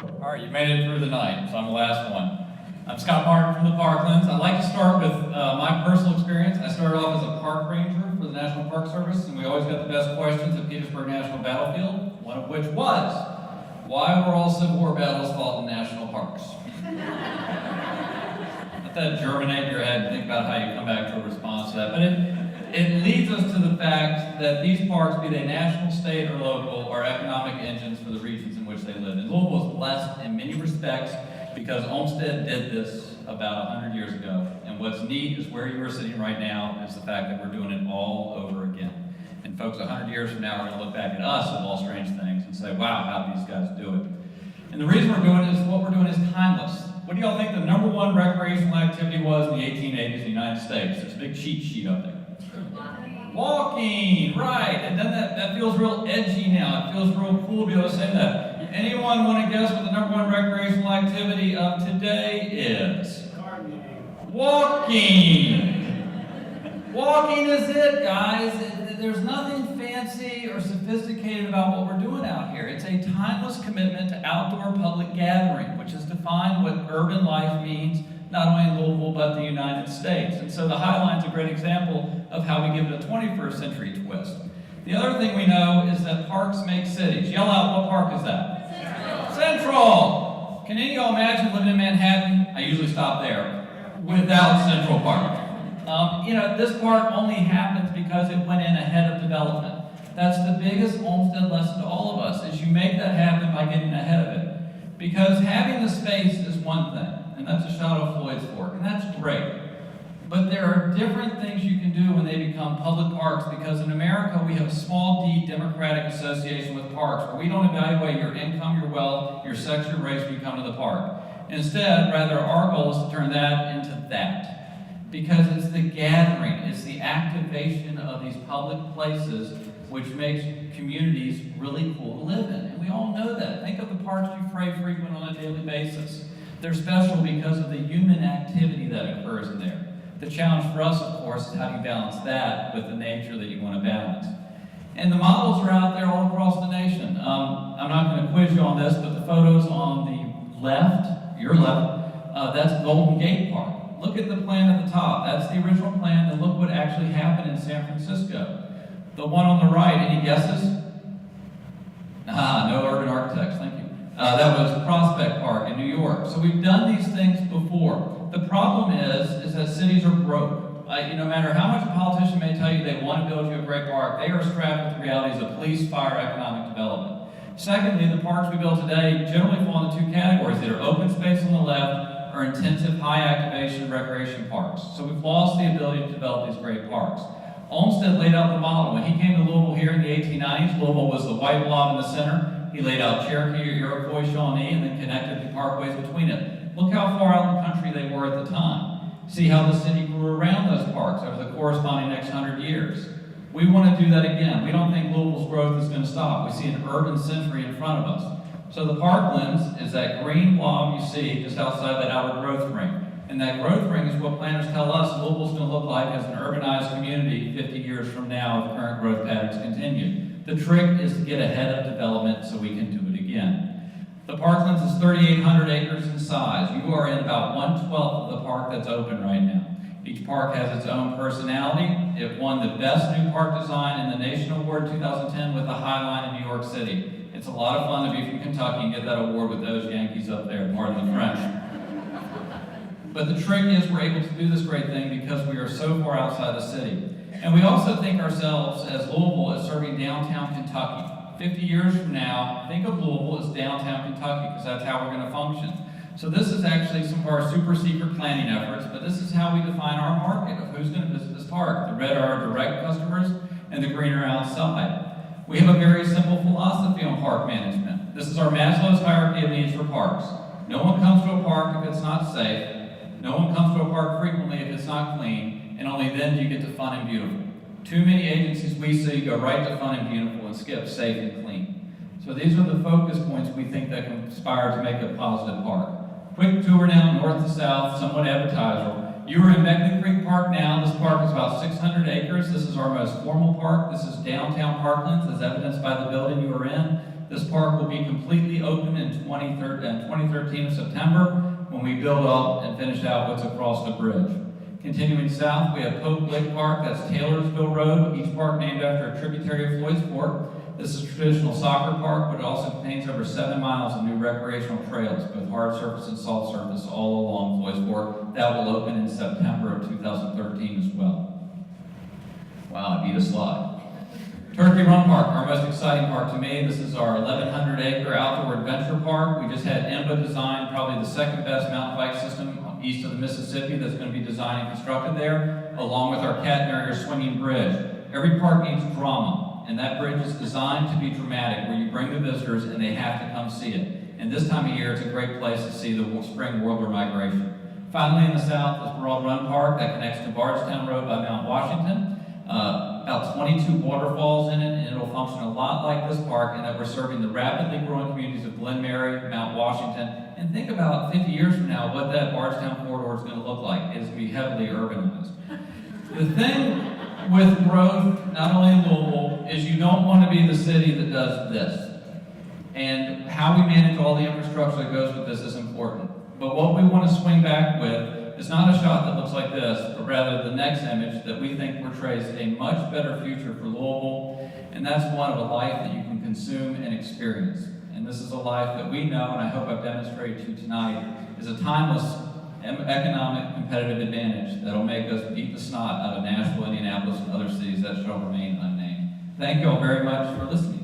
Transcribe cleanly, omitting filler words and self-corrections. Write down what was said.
All right, you made it through the night, so I'm the last one. I'm Scott Martin from the Parklands. I'd like to start with my personal experience. I started off as a park ranger for the National Park Service, and we always got the best questions at Petersburg National Battlefield, one of which was, why were all Civil War battles fought in national parks? Let that germinate in your head and think about how you come back to a response to that. But it leads us to the fact that these parks, be they national, state, or local, are economic engines for the regions in which they live. And Louisville is blessed in many respects because Olmsted did this about 100 years ago. And what's neat is where you are sitting right now is the fact that we're doing it all over again. And folks, 100 years from now, are going to look back at us of all strange things and say, wow, how do these guys do it? And the reason we're doing it is what we're doing is timeless. What do y'all think the #1 recreational activity was in the 1880s in the United States? There's a big cheat sheet up there. Walking, right. And then that feels real edgy now. It feels real cool to be able to say that. Anyone want to guess what the #1 recreational activity of today is? Walking. Walking is it, guys. There's nothing fancy or sophisticated about what we're doing out here. It's a timeless commitment to outdoor public gathering, which has defined what urban life means, not only in Louisville, but the United States. And so the Highline's a great example of how we give it a 21st century twist. The other thing we know is that parks make cities. Yell out, what park is that? Central! Can any of y'all imagine living in Manhattan? I usually stop there. Without Central Park. This park only happens because it went in ahead of development. That's the biggest Olmsted lesson to all of us, is you make that happen by getting ahead of it. Because having the space is one thing, and that's a shot of Floyd's Fork, and that's great. But there are different things you can do when they become public parks, because in America we have a small d democratic association with parks, where we don't evaluate your income, your wealth, your sex, your race when you come to the park. Instead, rather, our goal is to turn that into that. Because it's the gathering, it's the activation of these public places which makes communities really cool to live in. And we all know that. Think of the parks you frequent on a daily basis. They're special because of the human activity that occurs in there. The challenge for us, of course, is how do you balance that with the nature that you want to balance. And the models are out there all across the nation. I'm not going to quiz you on this, but the photos on the left, your left, that's Golden Gate Park. Look at the plan at the top. That's the original plan, and look what actually happened in San Francisco. The one on the right, any guesses? No urban architects, thank you. That was Prospect Park in New York. So we've done these things before. The problem is that cities are broke. No matter how much a politician may tell you they want to build you a great park, they are strapped with the realities of police, fire, economic development. Secondly, the parks we build today generally fall into two categories. Either open space on the left or intensive high activation recreation parks. So we've lost the ability to develop these great parks. Olmsted laid out the model. When he came to Louisville here in the 1890s, Louisville was the white blob in the center. He laid out Cherokee, Iroquois, Shawnee, and then connected the parkways between it. Look how far out in the country they were at the time. See how the city grew around those parks over the corresponding next 100 years. We want to do that again. We don't think Louisville's growth is going to stop. We see an urban century in front of us. So the Parklands is that green blob you see just outside that outer growth ring. And that growth ring is what planners tell us Louisville's going to look like as an urbanized community 50 years from now if current growth patterns continue. The trick is to get ahead of development so we can do it again. The Parklands is 3,800 acres in size. You are in about 1/12 of the park that's open right now. Each park has its own personality. It won the Best New Park Design in the Nation Award 2010 with the Highline in New York City. It's a lot of fun to be from Kentucky and get that award with those Yankees up there, pardon the French. But the trick is we're able to do this great thing because we are so far outside the city. And we also think ourselves as Louisville as serving downtown Kentucky. 50 years from now, think of Louisville as downtown Kentucky because that's how we're going to function. So this is actually some of our super secret planning efforts, but this is how we define our market of who's going to visit this park. The red are our direct customers and the green are outside. We have a very simple philosophy on park management. This is our Maslow's hierarchy of needs for parks. No one comes to a park if it's not safe. No one comes to a park frequently if it's not clean, and only then do you get to fun and beautiful. Too many agencies we see go right to fun and beautiful and skip safe and clean. So these are the focus points we think that conspire to make a positive park. Quick tour now, north to south, somewhat advertisable. You are in Beckley Creek Park now. This park is about 600 acres. This is our most formal park. This is downtown Parklands, as evidenced by the building you are in. This park will be completely open in 2013 of September when we build up and finish out what's across the bridge. Continuing south, we have Pope Lake Park, that's Taylorsville Road, each park named after a tributary of Floyd's Fork. This is a traditional soccer park, but it also contains over 7 miles of new recreational trails, both hard surface and soft surface, all along Floyd's Fork. That will open in September of 2013 as well. Wow, I beat a slide. Turkey Run Park, our most exciting park to me. This is our 1,100-acre outdoor adventure park. We just had IMBA design, probably the second best mountain bike system east of the Mississippi that's going to be designed and constructed there, along with our catenary swinging bridge. Every park needs drama, and that bridge is designed to be dramatic, where you bring the visitors and they have to come see it. And this time of year, it's a great place to see the spring warbler migration. Finally, in the south is Broad Run Park that connects to Bardstown Road by Mount Washington. About 22 waterfalls in it, and it'll function a lot like this park in that we're serving the rapidly growing communities of Glen Mary, Mount Washington, and think about 50 years from now what that Bardstown corridor is going to look like. It's going to be heavily urbanized. The thing with growth, not only in Louisville, is you don't want to be the city that does this. And how we manage all the infrastructure that goes with this is important. But what we want to swing back with is not a shot that looks like this, but rather the next image that we think portrays a much better future for Louisville, and that's one of a life that you can consume and experience. And this is a life that we know, and I hope I've demonstrated to you tonight, is a timeless economic competitive advantage that'll make us beat the snot out of Nashville, Indianapolis, and other cities that shall remain unnamed. Thank you all very much for listening.